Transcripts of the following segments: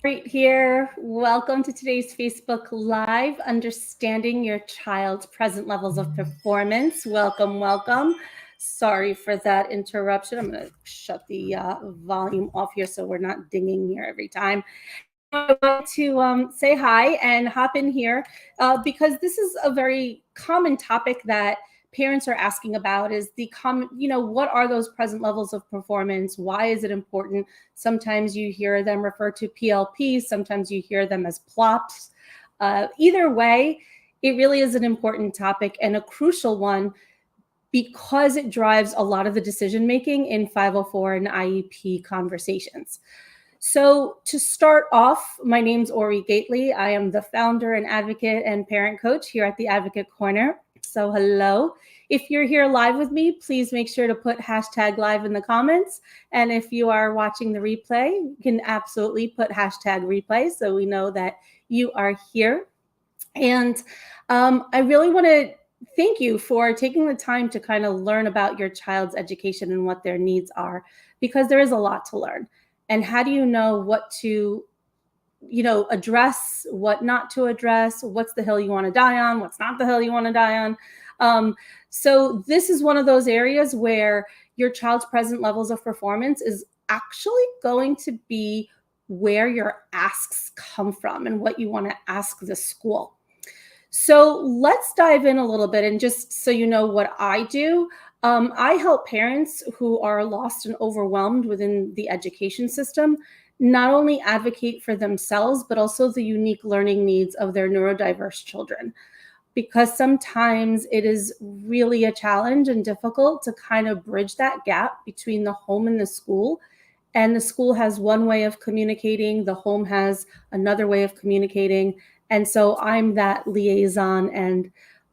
Right here. Welcome to today's Facebook Live, Understanding Your Child's Present Levels of Performance. Welcome, welcome. Sorry for that interruption. I'm going to shut the volume off here so we're not dinging here every time. I want to say hi and hop in here because this is a very common topic that parents are asking about is the common, what are those present levels of performance? Why is it important? Sometimes you hear them refer to PLPs, sometimes you hear them as plops. Either way, it really is an important topic and a crucial one because it drives a lot of the decision making in 504 and IEP conversations. So to start off, my name's Ori Gately. I am the founder and advocate and parent coach here at the Advocate Corner. So hello. If you're here live with me, please make sure to put hashtag live in the comments. And if you are watching the replay, you can absolutely put hashtag replay so we know that you are here. And I really want to thank you for taking the time to kind of learn about your child's education and what their needs are, because there is a lot to learn. And how do you know what to, address, what not to address, what's the hill you want to die on, what's not the hill you want to die on. So this is one of those areas where your child's present levels of performance is actually going to be where your asks come from and what you want to ask the school. So let's dive in a little bit, and just so you know what I do, I help parents who are lost and overwhelmed within the education system not only advocate for themselves, but also the unique learning needs of their neurodiverse children. Because sometimes it is really a challenge and difficult to kind of bridge that gap between the home and the school. And the school has one way of communicating, the home has another way of communicating. And so I'm that liaison and,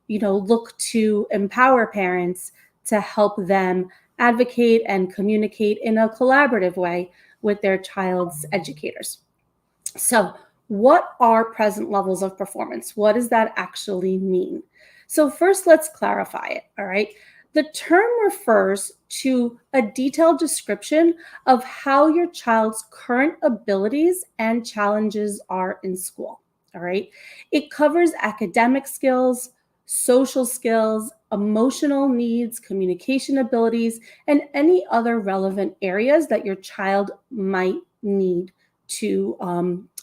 look to empower parents to help them advocate and communicate in a collaborative way with their child's educators. So what are present levels of performance? What does that actually mean? So first, let's clarify it, all right? The term refers to a detailed description of how your child's current abilities and challenges are in school, all right? It covers academic skills, social skills, emotional needs, communication abilities, and any other relevant areas that your child might need to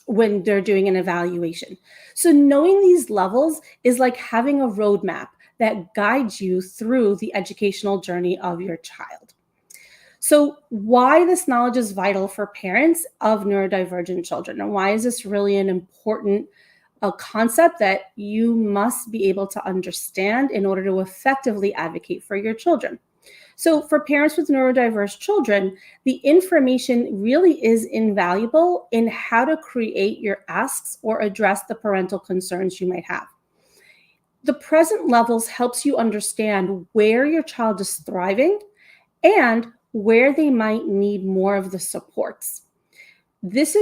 when they're doing an evaluation. So knowing these levels is like having a roadmap that guides you through the educational journey of your child. So why this knowledge is vital for parents of neurodivergent children, and why is this really an important concept that you must be able to understand in order to effectively advocate for your children. So for parents with neurodiverse children, the information really is invaluable in how to create your asks or address the parental concerns you might have. The present levels helps you understand where your child is thriving and where they might need more of the supports. This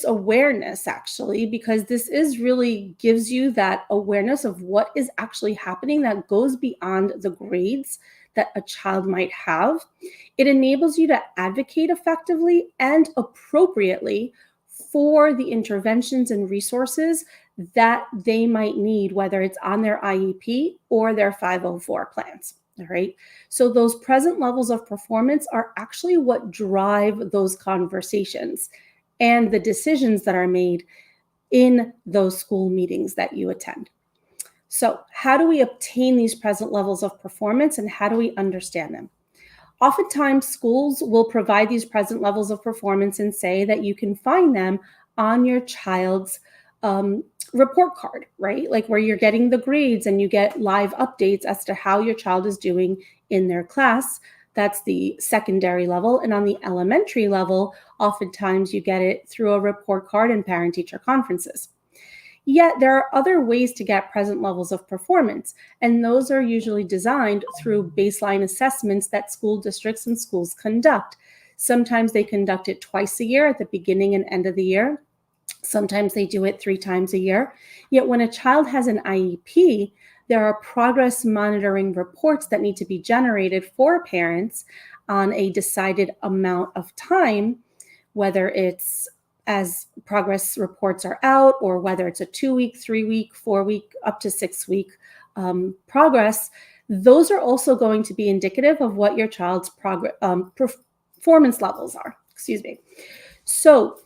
awareness, actually, because this is really gives you that awareness of what is actually happening that goes beyond the grades that a child might have. It enables you to advocate effectively and appropriately for the interventions and resources that they might need, whether it's on their IEP or their 504 plans. All right. So those present levels of performance are actually what drive those conversations and the decisions that are made in those school meetings that you attend. So how do we obtain these present levels of performance and how do we understand them? Oftentimes, schools will provide these present levels of performance and say that you can find them on your child's report card, right? Like where you're getting the grades and you get live updates as to how your child is doing in their class. That's the secondary level. And on the elementary level, oftentimes you get it through a report card and parent-teacher conferences. Yet there are other ways to get present levels of performance, and those are usually designed through baseline assessments that school districts and schools conduct. Sometimes they conduct it twice a year at the beginning and end of the year. Sometimes they do it 3 times a year. Yet when a child has an IEP, there are progress monitoring reports that need to be generated for parents on a decided amount of time, whether it's as progress reports are out, or whether it's a 2-week, 3-week, 4-week, up to 6-week progress, those are also going to be indicative of what your child's performance levels are. Excuse me. So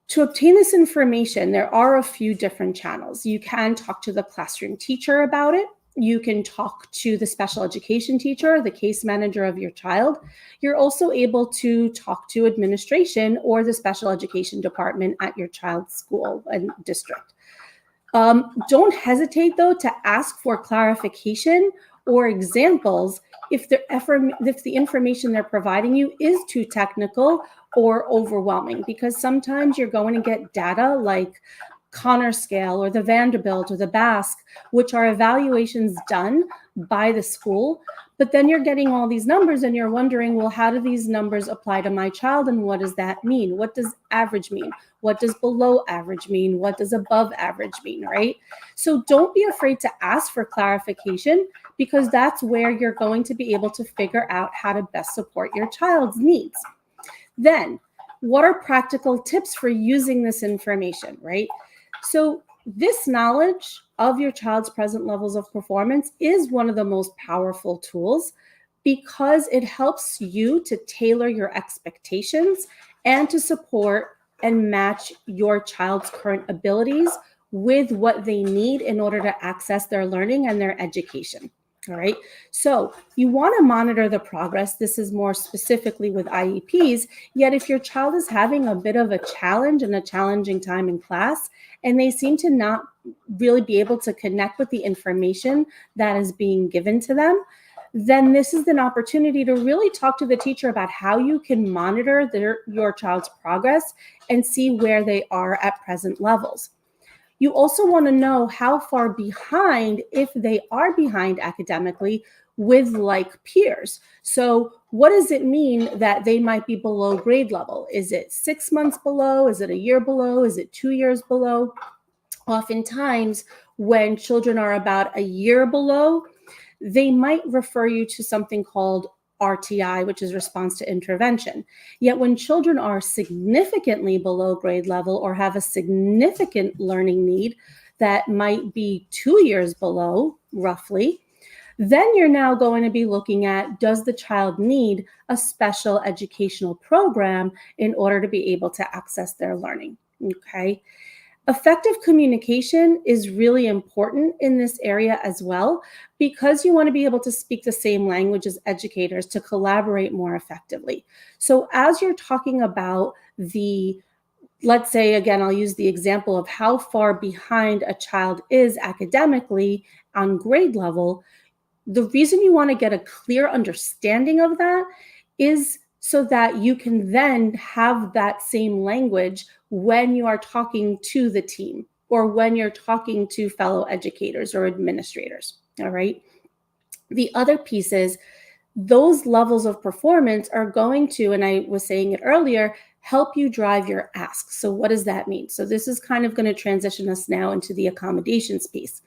to obtain this information, there are a few different channels. You can talk to the classroom teacher about it. You can talk to the special education teacher, the case manager of your child. You're also able to talk to administration or the special education department at your child's school and district. Don't hesitate, though, to ask for clarification or examples if the information they're providing you is too technical or overwhelming, because sometimes you're going to get data like Connor scale or the Vanderbilt or the Basque, which are evaluations done by the school. But then you're getting all these numbers and you're wondering, well, how do these numbers apply to my child? And what does that mean? What does average mean? What does below average mean? What does above average mean, right? So don't be afraid to ask for clarification, because that's where you're going to be able to figure out how to best support your child's needs. Then, what are practical tips for using this information, right? So this knowledge of your child's present levels of performance is one of the most powerful tools, because it helps you to tailor your expectations and to support and match your child's current abilities with what they need in order to access their learning and their education. All right. So you want to monitor the progress. This is more specifically with IEPs. Yet if your child is having a bit of a challenge and a challenging time in class, and they seem to not really be able to connect with the information that is being given to them, then this is an opportunity to really talk to the teacher about how you can monitor your child's progress and see where they are at present levels. You also want to know how far behind, if they are behind academically, with like peers. So what does it mean that they might be below grade level? Is it 6 months below? Is it a year below? Is it 2 years below? Oftentimes, when children are about a year below, they might refer you to something called RTI, which is response to intervention. Yet when children are significantly below grade level or have a significant learning need that might be 2 years below, roughly, then you're now going to be looking at, does the child need a special educational program in order to be able to access their learning? Okay. Effective communication is really important in this area as well, because you want to be able to speak the same language as educators to collaborate more effectively. So as you're talking about let's say, again, I'll use the example of how far behind a child is academically on grade level. The reason you want to get a clear understanding of that is so that you can then have that same language when you are talking to the team or when you're talking to fellow educators or administrators. All right. The other piece is those levels of performance are going to, and I was saying it earlier, help you drive your asks. So what does that mean? So this is kind of going to transition us now into the accommodations piece.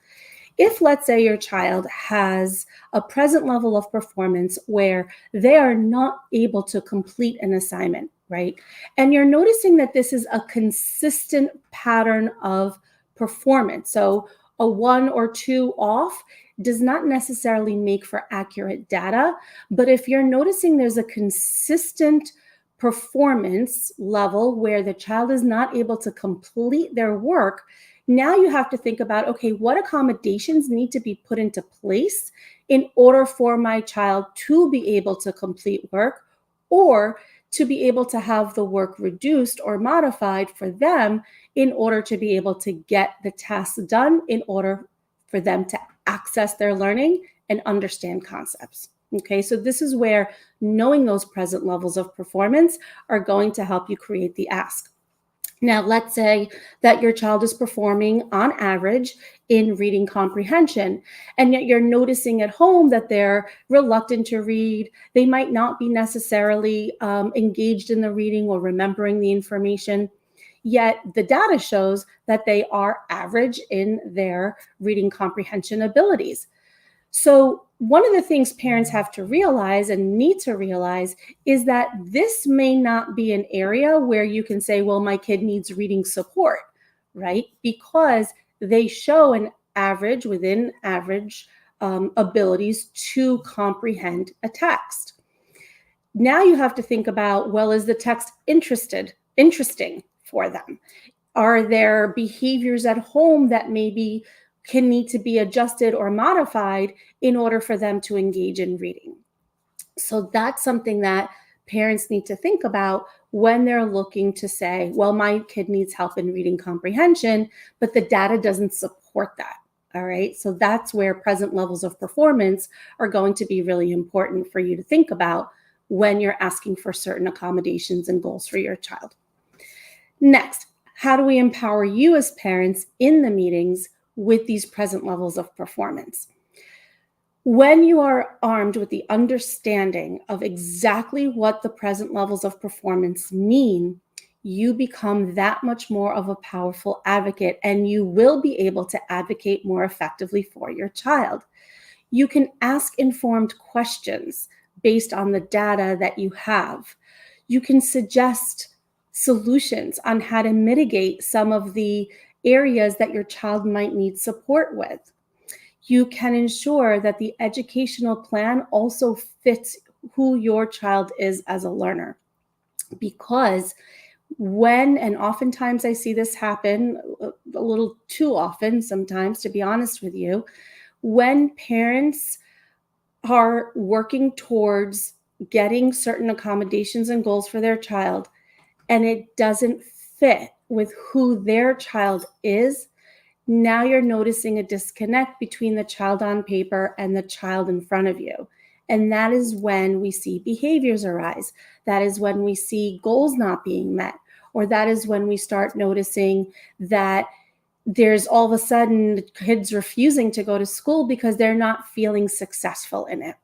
If, let's say, your child has a present level of performance where they are not able to complete an assignment, right? And you're noticing that this is a consistent pattern of performance. So a 1 or 2 off does not necessarily make for accurate data. But if you're noticing there's a consistent performance level where the child is not able to complete their work, now you have to think about, okay, what accommodations need to be put into place in order for my child to be able to complete work, or to be able to have the work reduced or modified for them in order to be able to get the tasks done, in order for them to access their learning and understand concepts. Okay, so this is where knowing those present levels of performance are going to help you create the ask. Now, let's say that your child is performing on average in reading comprehension, and yet you're noticing at home that they're reluctant to read. They might not be necessarily engaged in the reading or remembering the information, yet the data shows that they are average in their reading comprehension abilities. So one of the things parents have to realize and need to realize is that this may not be an area where you can say, well, my kid needs reading support, right? Because they show an average within average abilities to comprehend a text. Now you have to think about, well, is the text interesting for them? Are there behaviors at home that maybe can need to be adjusted or modified in order for them to engage in reading? So that's something that parents need to think about when they're looking to say, well, my kid needs help in reading comprehension, but the data doesn't support that. All right. So that's where present levels of performance are going to be really important for you to think about when you're asking for certain accommodations and goals for your child. Next, how do we empower you as parents in the meetings with these present levels of performance? When you are armed with the understanding of exactly what the present levels of performance mean, you become that much more of a powerful advocate, and you will be able to advocate more effectively for your child. You can ask informed questions based on the data that you have. You can suggest solutions on how to mitigate some of the areas that your child might need support with. You can ensure that the educational plan also fits who your child is as a learner. Because and oftentimes I see this happen a little too often sometimes, to be honest with you, when parents are working towards getting certain accommodations and goals for their child, and it doesn't fit with who their child is, now you're noticing a disconnect between the child on paper and the child in front of you. And that is when we see behaviors arise. That is when we see goals not being met, or that is when we start noticing that there's all of a sudden kids refusing to go to school because they're not feeling successful in it.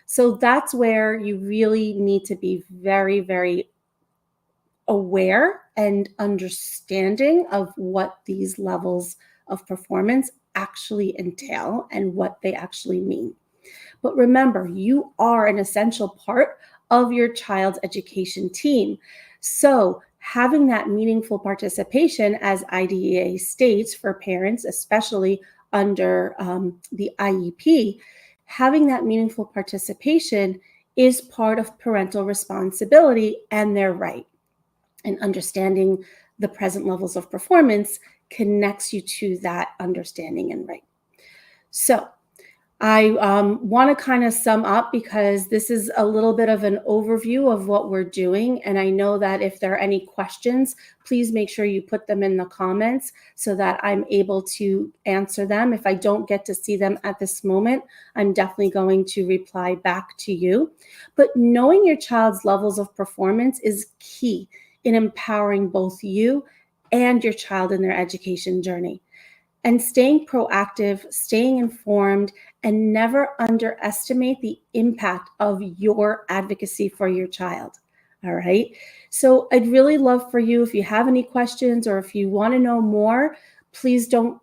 So that's where you really need to be very, very aware and understanding of what these levels of performance actually entail and what they actually mean. But remember, you are an essential part of your child's education team. So having that meaningful participation, as IDEA states, for parents, especially under the IEP, having that meaningful participation is part of parental responsibility and their right. And understanding the present levels of performance connects you to that understanding and right. So I want to kind of sum up, because this is a little bit of an overview of what we're doing. And I know that if there are any questions, please make sure you put them in the comments so that I'm able to answer them. If I don't get to see them at this moment, I'm definitely going to reply back to you. But knowing your child's levels of performance is key in empowering both you and your child in their education journey. And staying proactive, staying informed, and never underestimate the impact of your advocacy for your child. All right. So I'd really love for you, if you have any questions or if you want to know more, please don't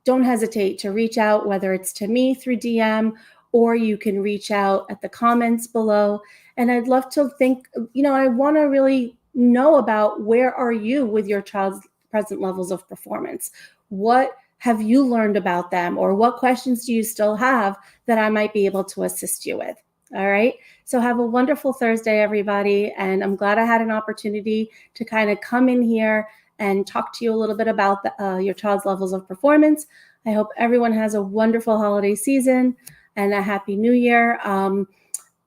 hesitate to reach out, whether it's to me through DM, or you can reach out at the comments below. And I'd love to I want to really know about, where are you with your child's present levels of performance? What have you learned about them, or what questions do you still have that I might be able to assist you with? All right. So have a wonderful Thursday, everybody. And I'm glad I had an opportunity to kind of come in here and talk to you a little bit about your child's levels of performance. I hope everyone has a wonderful holiday season and a happy new year.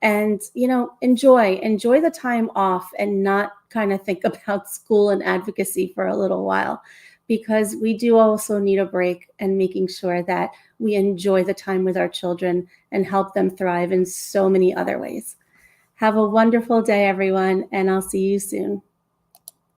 And enjoy the time off and not kind of think about school and advocacy for a little while, because we do also need a break, and making sure that we enjoy the time with our children and help them thrive in so many other ways. Have a wonderful day, everyone, and I'll see you soon.